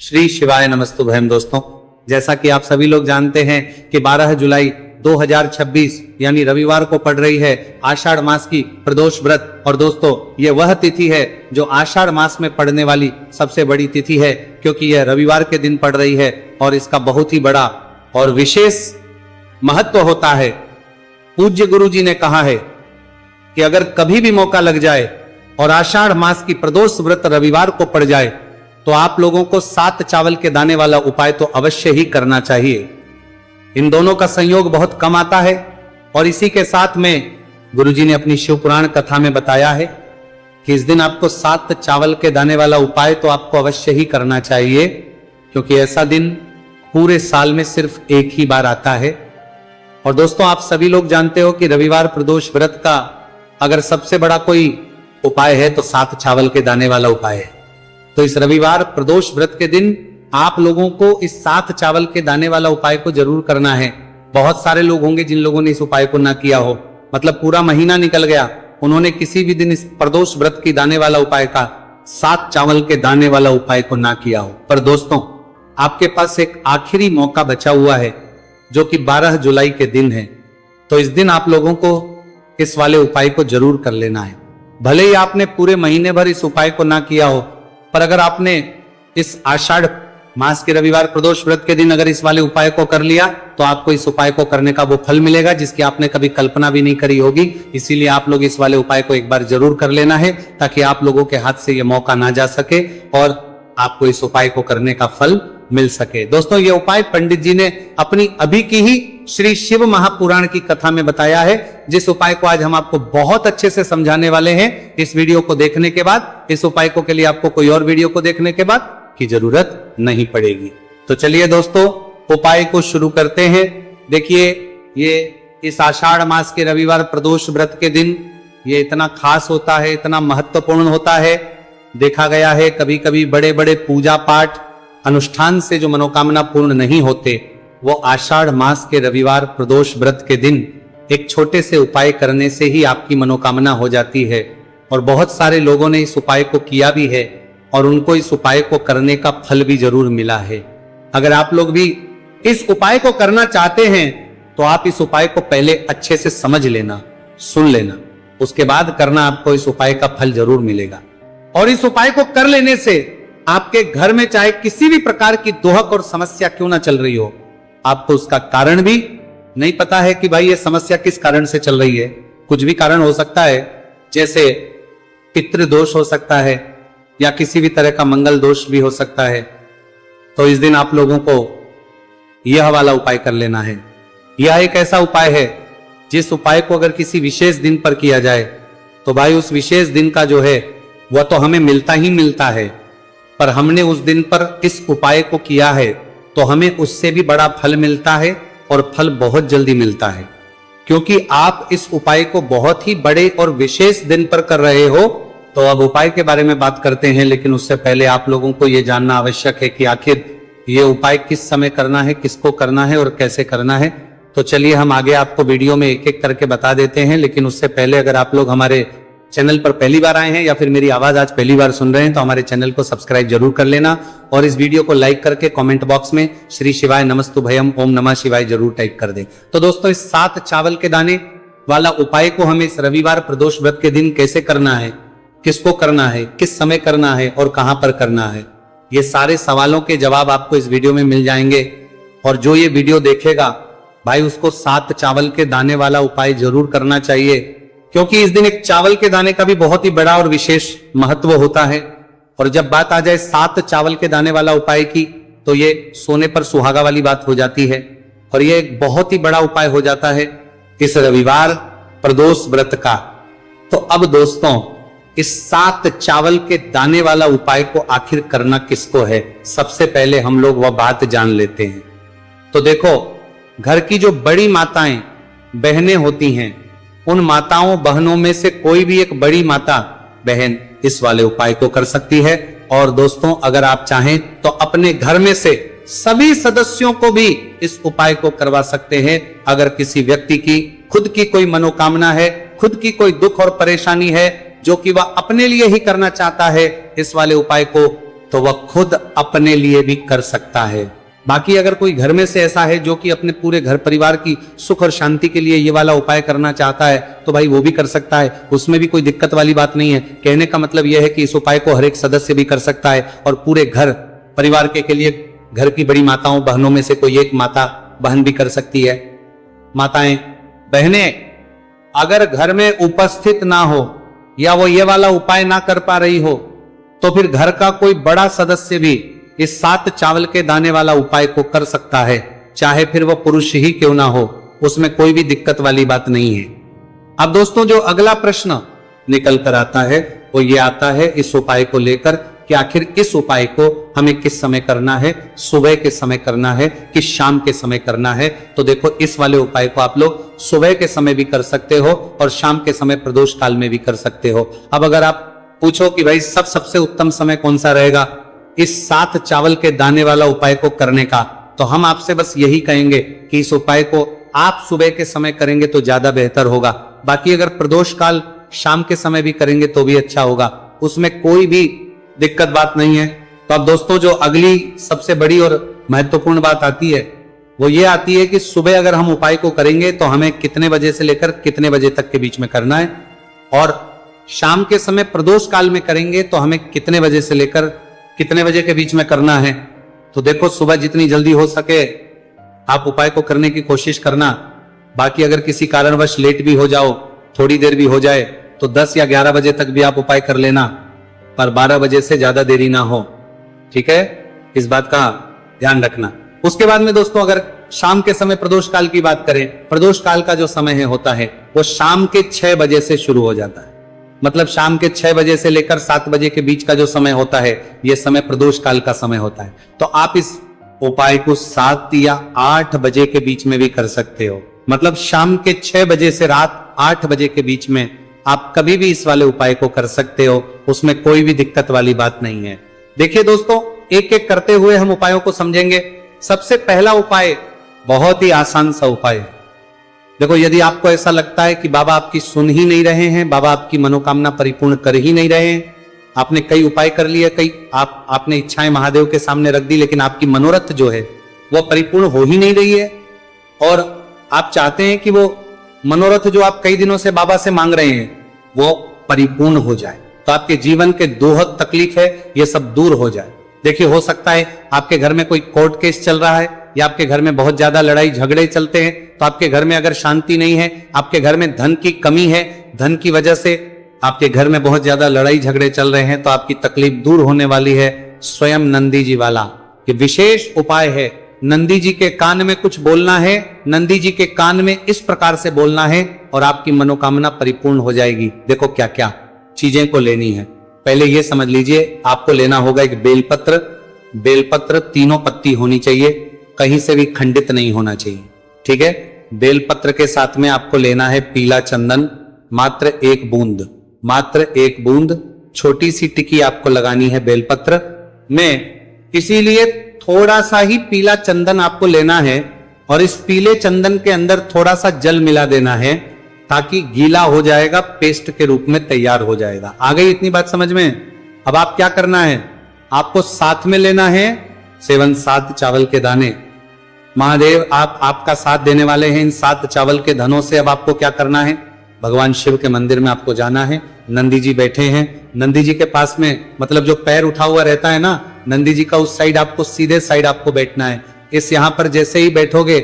श्री शिवाय नमस्तुभयम। दोस्तों, जैसा कि आप सभी लोग जानते हैं कि 12 जुलाई 2026 यानी रविवार को पड़ रही है आषाढ़ मास की प्रदोष व्रत। और दोस्तों, ये वह तिथि है जो आषाढ़ मास में पड़ने वाली सबसे बड़ी तिथि है, क्योंकि यह रविवार के दिन पड़ रही है और इसका बहुत ही बड़ा और विशेष महत्व होता है। पूज्य गुरु जी ने कहा है कि अगर कभी भी मौका लग जाए और आषाढ़ मास की प्रदोष व्रत रविवार को पड़ जाए तो आप लोगों को 7 चावल के दाने वाला उपाय तो अवश्य ही करना चाहिए। इन दोनों का संयोग बहुत कम आता है और इसी के साथ में गुरुजी ने अपनी शिव पुराण कथा में बताया है कि इस दिन आपको 7 चावल के दाने वाला उपाय तो आपको अवश्य ही करना चाहिए, क्योंकि ऐसा दिन पूरे साल में सिर्फ एक ही बार आता है। और दोस्तों, आप सभी लोग जानते हो कि रविवार प्रदोष व्रत का अगर सबसे बड़ा कोई उपाय है तो 7 चावल के दाने वाला उपाय है। तो इस रविवार प्रदोष व्रत के दिन आप लोगों को इस 7 चावल के दाने वाला उपाय को जरूर करना है। बहुत सारे लोग होंगे जिन लोगों ने इस उपाय को ना किया हो, मतलब पूरा महीना निकल गया, उन्होंने किसी भी दिन इस प्रदोष व्रत की दाने वाला उपाय का 7 चावल के दाने वाला उपाय को ना किया हो। पर दोस्तों, आपके पास एक आखिरी मौका बचा हुआ है जो कि 12 जुलाई के दिन है। तो इस दिन आप लोगों को इस वाले उपाय को जरूर कर लेना है। भले ही आपने पूरे महीने भर इस उपाय को ना किया हो, पर अगर आपने इस आषाढ़ मास के रविवार प्रदोष व्रत के दिन अगर इस वाले उपाय को कर लिया तो आपको इस उपाय को करने का वो फल मिलेगा जिसकी आपने कभी कल्पना भी नहीं करी होगी। इसीलिए आप लोग इस वाले उपाय को एक बार जरूर कर लेना है, ताकि आप लोगों के हाथ से ये मौका ना जा सके और आपको इस उपाय को करने का फल मिल सके। दोस्तों, ये उपाय पंडित जी ने अपनी अभी की ही श्री शिव महापुराण की कथा में बताया है, जिस उपाय को आज हम आपको बहुत अच्छे से समझाने वाले हैं। इस वीडियो को देखने के बाद इस उपाय को के लिए आपको कोई और वीडियो को देखने के बाद की जरूरत नहीं पड़ेगी। तो चलिए दोस्तों, उपाय को शुरू करते हैं। देखिए, ये इस आषाढ़ मास के रविवार प्रदोष व्रत के दिन ये इतना खास होता है, इतना महत्वपूर्ण होता है। देखा गया है कभी कभी बड़े बड़े पूजा पाठ अनुष्ठान से जो मनोकामना पूर्ण नहीं होते, वो आषाढ़ मास के रविवार प्रदोष व्रत के दिन एक छोटे से उपाय करने से ही आपकी मनोकामना हो जाती है। और बहुत सारे लोगों ने इस उपाय को किया भी है और उनको इस उपाय को करने का फल भी जरूर मिला है। अगर आप लोग भी इस उपाय को करना चाहते हैं तो आप इस उपाय को पहले अच्छे से समझ लेना, सुन लेना, उसके बाद करना, आपको इस उपाय का फल जरूर मिलेगा। और इस उपाय को कर लेने से आपके घर में चाहे किसी भी प्रकार की दोहक और समस्या क्यों ना चल रही हो, आपको उसका कारण भी नहीं पता है कि भाई ये समस्या किस कारण से चल रही है। कुछ भी कारण हो सकता है, जैसे पितृदोष हो सकता है या किसी भी तरह का मंगल दोष भी हो सकता है। तो इस दिन आप लोगों को यह वाला उपाय कर लेना है। यह एक ऐसा उपाय है जिस उपाय को अगर किसी विशेष दिन पर किया जाए तो भाई उस विशेष दिन का जो है वह तो हमें मिलता ही मिलता है, पर हमने उस दिन पर इस उपाय को किया है तो हमें उससे भी बड़ा फल मिलता है और फल बहुत जल्दी मिलता है, क्योंकि आप इस उपाय को बहुत ही बड़े और विशेष दिन पर कर रहे हो। तो अब उपाय के बारे में बात करते हैं, लेकिन उससे पहले आप लोगों को यह जानना आवश्यक है कि आखिर ये उपाय किस समय करना है, किसको करना है और कैसे करना है। तो चलिए हम आगे आपको वीडियो में एक एक करके बता देते हैं। लेकिन उससे पहले अगर आप लोग हमारे चैनल पर पहली बार आए हैं या फिर मेरी आवाज आज पहली बार सुन रहे हैं तो हमारे चैनल को सब्सक्राइब जरूर कर लेना और इस वीडियो को लाइक करके कमेंट बॉक्स में श्री शिवाय नमस्तुभयम ओम नमः शिवाय जरूर टाइप कर दें। तो दोस्तों, इस 7 चावल के दाने वाला उपाय को हमें इस रविवार प्रदोष व्रत के दिन कैसे करना है, किसको करना है, किस समय करना है और कहां पर करना है, ये सारे सवालों के जवाब आपको इस वीडियो में मिल जाएंगे। और जो ये वीडियो देखेगा भाई उसको 7 चावल के दाने वाला उपाय जरूर करना चाहिए, क्योंकि इस दिन एक चावल के दाने का भी बहुत ही बड़ा और विशेष महत्व होता है। और जब बात आ जाए 7 चावल के दाने वाला उपाय की तो ये सोने पर सुहागा वाली बात हो जाती है और ये एक बहुत ही बड़ा उपाय हो जाता है इस रविवार प्रदोष व्रत का। तो अब दोस्तों, इस 7 चावल के दाने वाला उपाय को आखिर करना किसको है, सबसे पहले हम लोग वह बात जान लेते हैं। तो देखो, घर की जो बड़ी माताएं बहनें होती हैं, उन माताओं बहनों में से कोई भी एक बड़ी माता बहन इस वाले उपाय को कर सकती है। और दोस्तों, अगर आप चाहें तो अपने घर में से सभी सदस्यों को भी इस उपाय को करवा सकते हैं। अगर किसी व्यक्ति की खुद की कोई मनोकामना है, खुद की कोई दुख और परेशानी है जो कि वह अपने लिए ही करना चाहता है, इस वाले उपाय को तो वह खुद अपने लिए भी कर सकता है। बाकी अगर कोई घर में से ऐसा है जो कि अपने पूरे घर परिवार की सुख और शांति के लिए ये वाला उपाय करना चाहता है, तो भाई वो भी कर सकता है, उसमें भी कोई दिक्कत वाली बात नहीं है। कहने का मतलब यह है कि इस उपाय को हर एक सदस्य भी कर सकता है और पूरे घर परिवार के लिए घर की बड़ी माताओं बहनों में से कोई एक माता बहन भी कर सकती है। माताएं बहनें अगर घर में उपस्थित ना हो या वो ये वाला उपाय ना कर पा रही हो, तो फिर घर का कोई बड़ा सदस्य भी इस 7 चावल के दाने वाला उपाय को कर सकता है, चाहे फिर वह पुरुष ही क्यों ना हो, उसमें कोई भी दिक्कत वाली बात नहीं है। अब दोस्तों जो अगला प्रश्न निकल कर आता है वो ये आता है इस उपाय को लेकर कि आखिर इस उपाय को हमें किस समय करना है, सुबह के समय करना है कि शाम के समय करना है। तो देखो इस वाले उपाय को आप लोग सुबह के समय भी कर सकते हो और शाम के समय प्रदोष काल में भी कर सकते हो। अब अगर आप पूछो कि भाई सबसे उत्तम समय कौन सा रहेगा इस 7 चावल के दाने वाला उपाय को करने का, तो हम आपसे बस यही कहेंगे कि इस उपाय को आप सुबह के समय करेंगे तो ज्यादा बेहतर होगा। बाकी अगर प्रदोष काल शाम के समय भी करेंगे तो भी अच्छा होगा, उसमें कोई भी दिक्कत बात नहीं है। तो अब दोस्तों जो अगली सबसे बड़ी और महत्वपूर्ण बात आती है वो ये आती है कि सुबह अगर हम उपाय को करेंगे तो हमें कितने बजे से लेकर कितने बजे तक के बीच में करना है, और शाम के समय प्रदोष काल में करेंगे तो हमें कितने बजे से लेकर कितने बजे के बीच में करना है। तो देखो सुबह जितनी जल्दी हो सके आप उपाय को करने की कोशिश करना। बाकी अगर किसी कारणवश लेट भी हो जाओ, थोड़ी देर भी हो जाए, तो 10 या 11 बजे तक भी आप उपाय कर लेना, पर 12 बजे से ज्यादा देरी ना हो, ठीक है, इस बात का ध्यान रखना। उसके बाद में दोस्तों अगर शाम के समय प्रदोष काल की बात करें, प्रदोष काल का जो समय है होता है वो शाम के 6 बजे से शुरू हो जाता है। मतलब शाम के 6 बजे से लेकर 7 बजे के बीच का जो समय होता है यह समय प्रदोष काल का समय होता है। तो आप इस उपाय को 7 या 8 बजे के बीच में भी कर सकते हो। मतलब शाम के 6 बजे से रात 8 बजे के बीच में आप कभी भी इस वाले उपाय को कर सकते हो, उसमें कोई भी दिक्कत वाली बात नहीं है। देखिए दोस्तों एक एक करते हुए हम उपायों को समझेंगे। सबसे पहला उपाय बहुत ही आसान सा उपाय। देखो यदि आपको ऐसा लगता है कि बाबा आपकी सुन ही नहीं रहे हैं, बाबा आपकी मनोकामना परिपूर्ण कर ही नहीं रहे हैं, आपने कई उपाय कर लिए, कई आपने इच्छाएं महादेव के सामने रख दी, लेकिन आपकी मनोरथ जो है वो परिपूर्ण हो ही नहीं रही है, और आप चाहते हैं कि वो मनोरथ जो आप कई दिनों से बाबा से मांग रहे हैं वो परिपूर्ण हो जाए, तो आपके जीवन के दुहक तकलीफ है ये सब दूर हो जाए। देखिए हो सकता है आपके घर में कोई कोर्ट केस चल रहा है या आपके घर में बहुत ज्यादा लड़ाई झगड़े चलते हैं, तो आपके घर में अगर शांति नहीं है, आपके घर में धन की कमी है, धन की वजह से आपके घर में बहुत ज्यादा लड़ाई झगड़े चल रहे हैं, तो आपकी तकलीफ दूर होने वाली है। स्वयं नंदी जी वाला ये विशेष उपाय है। नंदी जी के कान में कुछ बोलना है, नंदी जी के कान में इस प्रकार से बोलना है और आपकी मनोकामना परिपूर्ण हो जाएगी। देखो क्या क्या चीजें को लेनी है, पहले ये समझ लीजिए। आपको लेना होगा एक बेलपत्र, बेलपत्र 3 पत्ती होनी चाहिए, कहीं से भी खंडित नहीं होना चाहिए, ठीक है। बेलपत्र के साथ में आपको लेना है पीला चंदन, मात्र 1 बूंद, मात्र 1 बूंद। छोटी सी टिकी आपको लगानी है बेलपत्र में, इसीलिए थोड़ा सा ही पीला चंदन आपको लेना है और इस पीले चंदन के अंदर थोड़ा सा जल मिला देना है ताकि गीला हो जाएगा, पेस्ट के रूप में तैयार हो जाएगा। आ गई इतनी बात समझ में। अब आप क्या करना है, आपको साथ में लेना है 7 चावल के दाने। महादेव आपका साथ देने वाले हैं इन 7 चावल के धनों से। अब आपको क्या करना है, भगवान शिव के मंदिर में आपको जाना है। नंदी जी बैठे हैं, नंदी जी के पास में मतलब जो पैर उठा हुआ रहता है ना नंदी जी का, उस साइड आपको सीधे साइड आपको बैठना है। इस यहां पर जैसे ही बैठोगे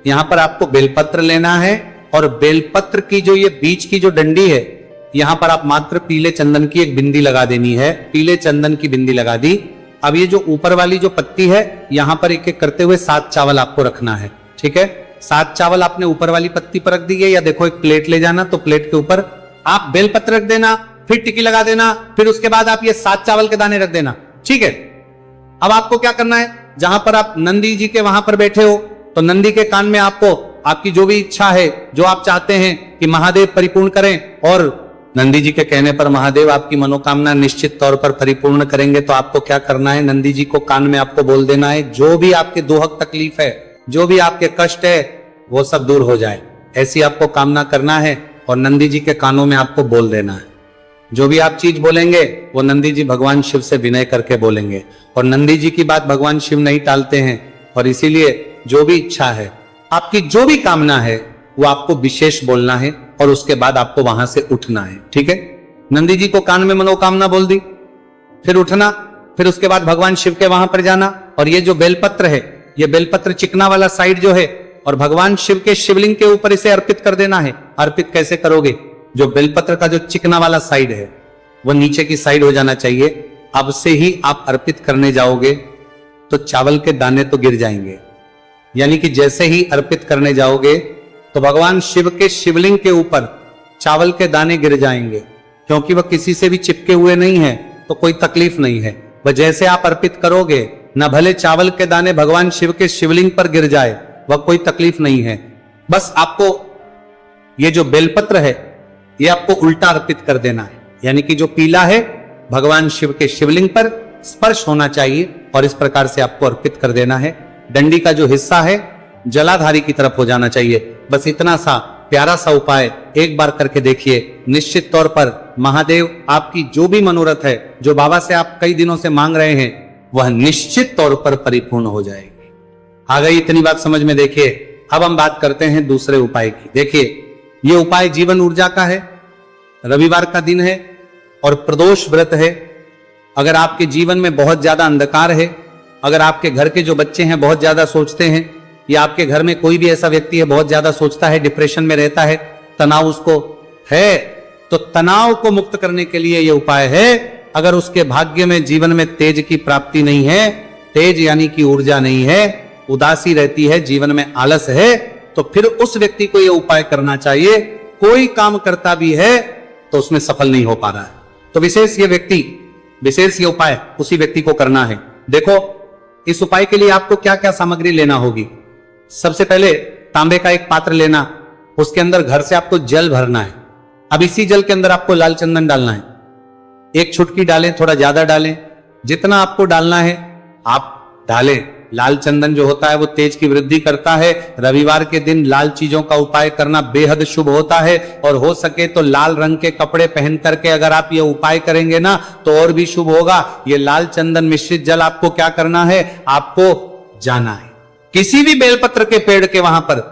यहां पर आपको बेलपत्र लेना है और बेलपत्र की जो ये बीच की जो डंडी है यहां पर आप मात्र पीले चंदन की एक बिंदी लगा देनी है। पीले चंदन की बिंदी लगा दी। अब ये जो ऊपर वाली जो पत्ती है यहां पर एक एक करते हुए 7 चावल आपको रखना है, ठीक है। 7 चावल आपने ऊपर वाली पत्ती पर रख दिए, या देखो एक प्लेट ले जाना, तो प्लेट के ऊपर आप बेलपत्र रख देना, फिर टिकी लगा देना, फिर उसके बाद आप ये 7 चावल के दाने रख देना, ठीक है। अब आपको क्या करना है, जहां पर आप नंदी जी के वहां पर बैठे हो तो नंदी के कान में आपको आपकी जो भी इच्छा है, जो आप चाहते हैं कि महादेव परिपूर्ण करें, और नंदी जी के कहने पर महादेव आपकी मनोकामना निश्चित तौर पर परिपूर्ण करेंगे, तो आपको क्या करना है, नंदी जी को कान में आपको बोल देना है जो भी आपके दुहक तकलीफ है, जो भी आपके कष्ट है वो सब दूर हो जाए, ऐसी आपको कामना करना है और नंदी जी के कानों में आपको बोल देना है। जो भी आप चीज बोलेंगे वो नंदी जी भगवान शिव से विनय करके बोलेंगे, और नंदी जी की बात भगवान शिव नहीं टालते हैं। और इसीलिए जो भी इच्छा है, आपकी जो भी कामना है, वो आपको विशेष बोलना है और उसके बाद आपको वहां से उठना है। ठीक है, नंदी जी को कान में मनोकामना बोल दी, फिर उठना, फिर उसके बाद भगवान शिव के वहां पर जाना। और ये जो बेलपत्र है, ये बेलपत्र चिकना वाला साइड जो है, और भगवान शिव के शिवलिंग के ऊपर इसे अर्पित कर देना है। अर्पित कैसे करोगे? जो बेलपत्र का जो चिकना वाला साइड है वो नीचे की साइड हो जाना चाहिए। अब से ही आप अर्पित करने जाओगे तो चावल के दाने तो गिर जाएंगे, यानी कि जैसे ही अर्पित करने जाओगे तो भगवान शिव के शिवलिंग के ऊपर चावल के दाने गिर जाएंगे, क्योंकि वह किसी से भी चिपके हुए नहीं है, तो कोई तकलीफ नहीं है। वह जैसे आप अर्पित करोगे, न भले चावल के दाने भगवान शिव के शिवलिंग पर गिर जाए, वह कोई तकलीफ नहीं है। बस आपको ये जो बेलपत्र है ये आपको उल्टा अर्पित कर देना है, यानी कि जो पीला है भगवान शिव के शिवलिंग पर स्पर्श होना चाहिए, और इस प्रकार से आपको अर्पित कर देना है। डंडी का जो हिस्सा है जलाधारी की तरफ हो जाना चाहिए। बस इतना सा प्यारा सा उपाय एक बार करके देखिए, निश्चित तौर पर महादेव आपकी जो भी मनोरथ है, जो बाबा से आप कई दिनों से मांग रहे हैं, वह निश्चित तौर पर परिपूर्ण हो जाएगी। आ गई इतनी बात समझ में? देखिए, अब हम बात करते हैं दूसरे उपाय की। देखिए, ये उपाय जीवन ऊर्जा का है, रविवार का दिन है और प्रदोष व्रत है। अगर आपके जीवन में बहुत ज्यादा अंधकार है, अगर आपके घर के जो बच्चे हैं बहुत ज्यादा सोचते हैं, या आपके घर में कोई भी ऐसा व्यक्ति है बहुत ज्यादा सोचता है, डिप्रेशन में रहता है, तनाव उसको है, तो तनाव को मुक्त करने के लिए यह उपाय है। अगर उसके भाग्य में जीवन में तेज की प्राप्ति नहीं है, तेज यानी कि ऊर्जा नहीं है, उदासी रहती है, जीवन में आलस है, तो फिर उस व्यक्ति को यह उपाय करना चाहिए। कोई काम करता भी है तो उसमें सफल नहीं हो पा रहा है, तो विशेष ये उपाय उसी व्यक्ति को करना है। देखो, इस उपाय के लिए आपको क्या क्या सामग्री लेना होगी। सबसे पहले तांबे का एक पात्र लेना, उसके अंदर घर से आपको जल भरना है। अब इसी जल के अंदर आपको लाल चंदन डालना है। एक चुटकी डालें, थोड़ा ज्यादा डालें, जितना आपको डालना है आप डालें। लाल चंदन जो होता है वो तेज की वृद्धि करता है। रविवार के दिन लाल चीजों का उपाय करना बेहद शुभ होता है, और हो सके तो लाल रंग के कपड़े पहन करके अगर आप ये उपाय करेंगे ना तो और भी शुभ होगा। ये लाल चंदन मिश्रित जल आपको क्या करना है, आपको जाना है किसी भी बेलपत्र के पेड़ के वहां पर,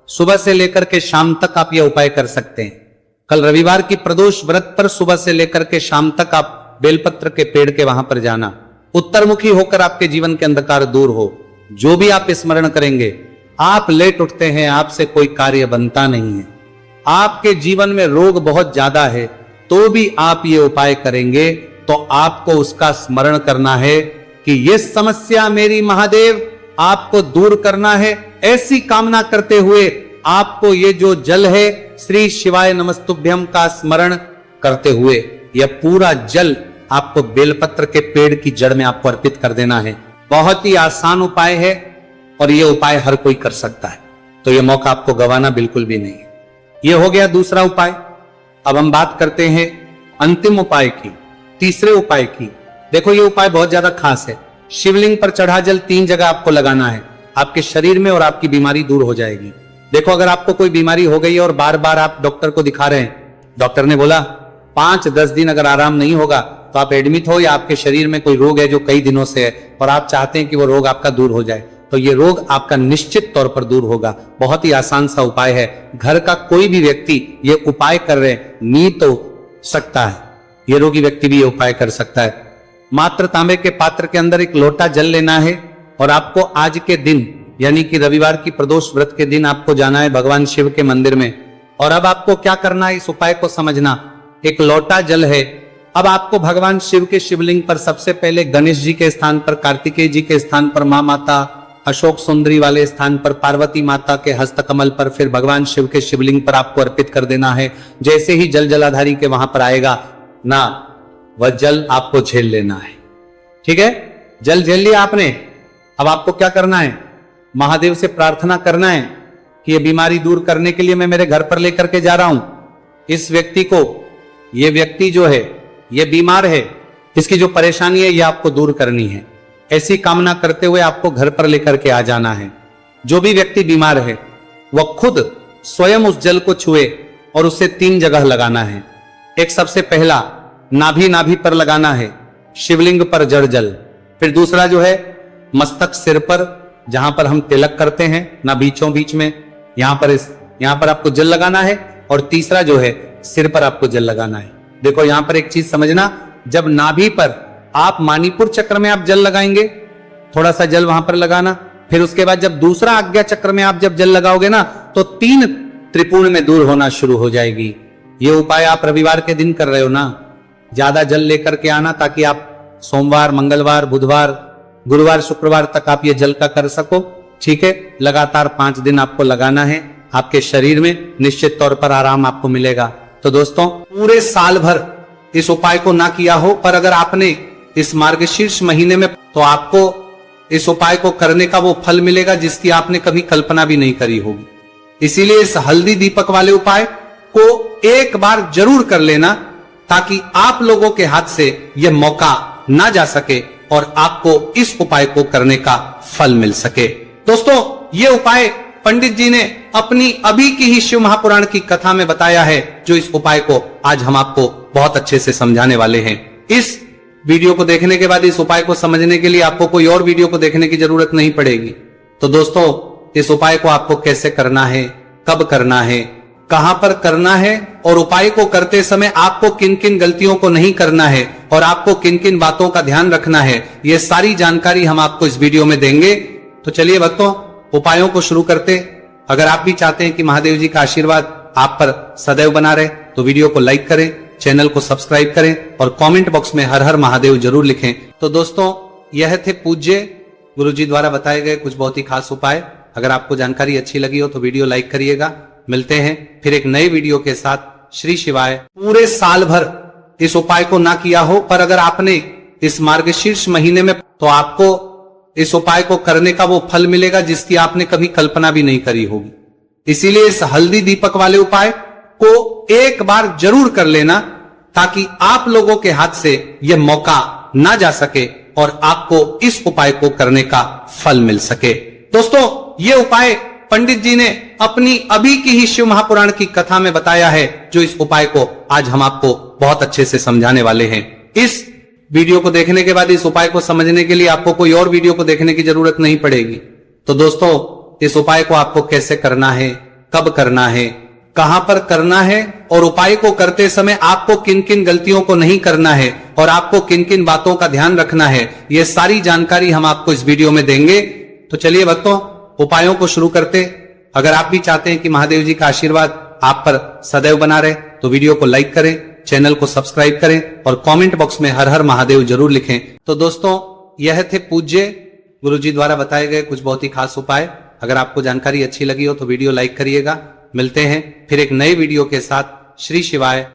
सुबह से लेकर के शाम तक आप ये उपाय कर सकते हैं। कल रविवार की प्रदोष व्रत पर सुबह से लेकर के शाम तक आप बेलपत्र के पेड़ के वहां पर जाना। उत्तरमुखी होकर आपके जीवन के अंधकार दूर हो। जो भी आप स्मरण करेंगे, आप लेट उठते हैं, आपसे कोई कार्य बनता नहीं है, आपके जीवन में रोग बहुत ज्यादा है, तो भी आप ये उपाय करेंगे तो आपको उसका स्मरण करना है कि ये समस्या मेरी महादेव आपको दूर करना है। ऐसी कामना करते हुए आपको ये जो जल है श्री शिवाय नमस्तुभ्यम का स्मरण करते हुए यह पूरा जल आपको बेलपत्र के पेड़ की जड़ में आपको अर्पित कर देना है। बहुत ही आसान उपाय है और यह उपाय हर कोई कर सकता है, तो यह मौका आपको गंवाना बिल्कुल भी नहीं है। यह हो गया दूसरा उपाय। अब हम बात करते हैं अंतिम उपाय की, तीसरे उपाय की। देखो, यह उपाय बहुत ज्यादा खास है। शिवलिंग पर चढ़ा जल 3 जगह आपको लगाना है, आपके शरीर में, और आपकी बीमारी दूर हो जाएगी। देखो, अगर आपको कोई बीमारी हो गई है और बार बार आप डॉक्टर को दिखा रहे हैं, डॉक्टर ने बोला 5-10 दिन अगर आराम नहीं होगा तो आप एडमिट हो, या आपके शरीर में कोई रोग है जो कई दिनों से है और आप चाहते हैं कि वो रोग आपका दूर हो जाए, तो ये रोग आपका निश्चित तौर पर दूर होगा। बहुत ही आसान सा उपाय है। घर का कोई भी व्यक्ति ये उपाय कर रहे नी तो सकता है, ये रोगी व्यक्ति भी ये उपाय कर सकता है। मात्र तांबे के पात्र के अंदर एक लोटा जल लेना है, और आपको आज के दिन यानी कि रविवार की प्रदोष व्रत के दिन आपको जाना है भगवान शिव के मंदिर में। और अब आपको क्या करना है, इस उपाय को समझना। एक लोटा जल है, अब आपको भगवान शिव के शिवलिंग पर सबसे पहले गणेश जी के स्थान पर, कार्तिकेय जी के स्थान पर मां माता, अशोक सुंदरी वाले स्थान पर पार्वती माता के हस्तकमल पर, फिर भगवान शिव के शिवलिंग पर आपको अर्पित कर देना है। जैसे ही जल जलाधारी के वहां पर आएगा ना, वह जल आपको झेल लेना है। ठीक है, जल झेल लिया आपने। अब आपको क्या करना है, महादेव से प्रार्थना करना है कि ये बीमारी दूर करने के लिए मैं मेरे घर पर लेकर के जा रहा हूं इस व्यक्ति को। ये व्यक्ति जो है ये बीमार है, इसकी जो परेशानी है ये आपको दूर करनी है। ऐसी कामना करते हुए आपको घर पर लेकर के आ जाना है। जो भी व्यक्ति बीमार है वह खुद स्वयं उस जल को छुए और उसे 3 जगह लगाना है। एक सबसे पहला नाभि पर लगाना है, शिवलिंग पर जड़ जल। फिर दूसरा जो है मस्तक सिर पर, जहां पर हम तिलक करते हैं ना बीचों बीच में, यहां पर आपको जल लगाना है। और तीसरा जो है सिर पर आपको जल लगाना है। देखो यहां पर एक चीज समझना, जब नाभि पर आप मणिपुर चक्र में आप जल लगाएंगे, थोड़ा सा जल वहां पर लगाना। फिर उसके बाद जब दूसरा आज्ञा चक्र में आप जब जल लगाओगे ना, तो 3 त्रिपुण में दूर होना शुरू हो जाएगी। ये उपाय आप रविवार के दिन कर रहे हो ना, ज्यादा जल लेकर के आना, ताकि आप सोमवार, मंगलवार, बुधवार, गुरुवार, शुक्रवार तक आप ये जल का कर सको। ठीक है, लगातार 5 दिन आपको लगाना है। आपके शरीर में निश्चित तौर पर आराम आपको मिलेगा। तो दोस्तों, पूरे साल भर इस उपाय को ना किया हो, पर अगर आपने इस मार्गशीर्ष महीने में, तो आपको इस उपाय को करने का वो फल मिलेगा जिसकी आपने कभी कल्पना भी नहीं करी होगी। इसीलिए इस हल्दी दीपक वाले उपाय को एक बार जरूर कर लेना, ताकि आप लोगों के हाथ से यह मौका ना जा सके और आपको इस उपाय को करने का फल मिल सके। दोस्तों, ये उपाय पंडित जी ने अपनी अभी की ही शिव महापुराण की कथा में बताया है, जो इस उपाय को आज हम आपको बहुत अच्छे से समझाने वाले हैं। इस वीडियो को देखने के बाद इस उपाय को समझने के लिए आपको कोई और वीडियो को देखने की जरूरत नहीं पड़ेगी। तो दोस्तों, इस उपाय को आपको कैसे करना है, कब करना है, कहां पर करना है, और उपाय को करते समय आपको किन किन गलतियों को नहीं करना है और आपको किन किन बातों का ध्यान रखना है, ये सारी जानकारी हम आपको इस वीडियो में देंगे। तो चलिए भक्तों, उपायों को शुरू करते। अगर आप भी चाहते हैं कि महादेव जी का आशीर्वाद आप पर सदैव बना रहे, तो वीडियो को लाइक करें, चैनल को सब्सक्राइब करें और कमेंट बॉक्स में हर हर महादेव जरूर लिखें। तो दोस्तों, यह थे पूज्य गुरुजी द्वारा बताए गए कुछ बहुत ही खास उपाय। अगर आपको जानकारी अच्छी लगी हो तो वीडियो लाइक करिएगा। मिलते हैं फिर एक नए वीडियो के साथ। श्री शिवाय। पूरे साल भर इस उपाय को ना किया हो, पर अगर आपने इस मार्गशीर्ष महीने में, तो आपको इस उपाय को करने का वो फल मिलेगा जिसकी आपने कभी कल्पना भी नहीं करी होगी। इसीलिए इस हल्दी दीपक वाले उपाय को एक बार जरूर कर लेना, ताकि आप लोगों के हाथ से यह मौका ना जा सके और आपको इस उपाय को करने का फल मिल सके। दोस्तों, ये उपाय पंडित जी ने अपनी अभी की ही शिव महापुराण की कथा में बताया है, जो इस उपाय को आज हम आपको बहुत अच्छे से समझाने वाले हैं। इस वीडियो को देखने के बाद इस उपाय को समझने के लिए आपको कोई और वीडियो को देखने की जरूरत नहीं पड़ेगी। तो दोस्तों, इस उपाय को आपको कैसे करना है, कब करना है, कहां पर करना है, और उपाय को करते समय आपको किन किन गलतियों को नहीं करना है और आपको किन किन बातों का ध्यान रखना है, ये सारी जानकारी हम आपको इस वीडियो में देंगे। तो चलिए भक्तों, उपायों को शुरू करते। अगर आप भी चाहते हैं कि महादेव जी का आशीर्वाद आप पर सदैव बना रहे, तो वीडियो को लाइक करें, चैनल को सब्सक्राइब करें और कमेंट बॉक्स में हर हर महादेव जरूर लिखें। तो दोस्तों, यह थे पूज्य गुरुजी द्वारा बताए गए कुछ बहुत ही खास उपाय। अगर आपको जानकारी अच्छी लगी हो तो वीडियो लाइक करिएगा। मिलते हैं फिर एक नए वीडियो के साथ। श्री शिवाय।